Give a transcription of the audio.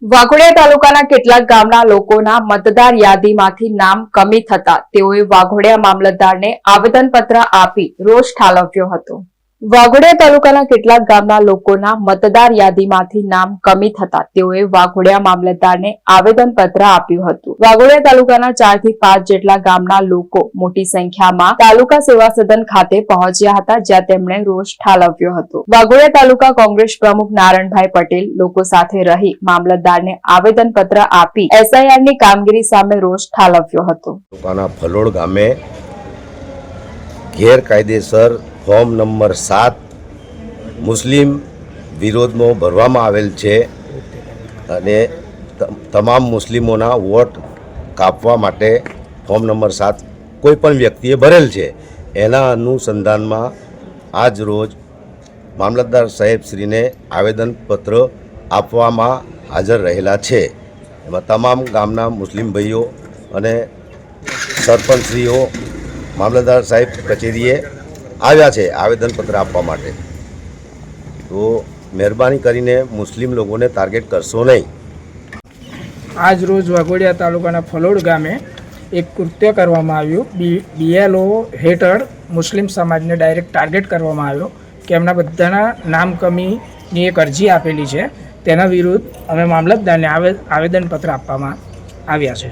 વાઘોડિયા તાલુકાના કેટલાક ગામના લોકોના મતદાર યાદીમાંથી નામ કમી થતા તેઓએ વાઘોડિયા મામલતદારને આવેદનપત્ર આપી રોષ ઠાલવ્યો હતો। વાઘોડિયા તાલુકાના કેટલાક ગામના લોકોના મતદાર યાદીમાંથી નામ કમી થતા તેઓએ વાઘોડિયા મામલતદારને આવેદનપત્ર આપ્યું હતું। વાઘોડિયા તાલુકાના 4 થી 5 જેટલા ગામના લોકો મોટી સંખ્યામાં તાલુકા સેવા સદન ખાતે પહોંચ્યા હતા, જ્યાં તેમણે રોષ ઠાલવ્યો હતો। વાઘોડિયા તાલુકા કોંગ્રેસ પ્રમુખ નારણભાઈ પટેલ લોકો સાથે રહી મામલતદારને આવેદનપત્ર આપી એસઆઈઆરની કામગીરી સામે રોષ ઠાલવ્યો હતો। તાલુકાના ફલોડ ગામે ગેરકાયદેસર ફોર્મ નંબર 7 મુસ્લિમ વિરોધમાં ભરવામાં આવેલ છે અને તમામ મુસ્લિમોના વોટ કાપવા માટે ફોર્મ નંબર 7 કોઈ પણ વ્યક્તિએ ભરેલ છે। એના અનુસંધાનમાં આજ રોજ મામલતદાર સાહેબશ્રીને આવેદનપત્ર આપવામાં હાજર રહેલા છે। એમાં તમામ ગામના મુસ્લિમ ભાઈઓ અને સરપંચશ્રીઓ મામલતદાર સાહેબ કચેરીએ આવ્યા છે આવેદનપત્ર આપવા માટે। તો મહેરબાની કરીને મુસ્લિમ લોકોને ટાર્ગેટ કરશો નહીં। આજ રોજ વાઘોડિયા તાલુકાના ફલોડ ગામે એક કૃત્ય કરવામાં આવ્યું। બીએલઓ હેઠળ મુસ્લિમ સમાજને ડાયરેક્ટ ટાર્ગેટ કરવામાં આવ્યો કે એમના બધાના નામ કમીની એક અરજી આપેલી છે, તેના વિરુદ્ધ અમે મામલતદારને આવેદનપત્ર આપવામાં આવ્યા છે।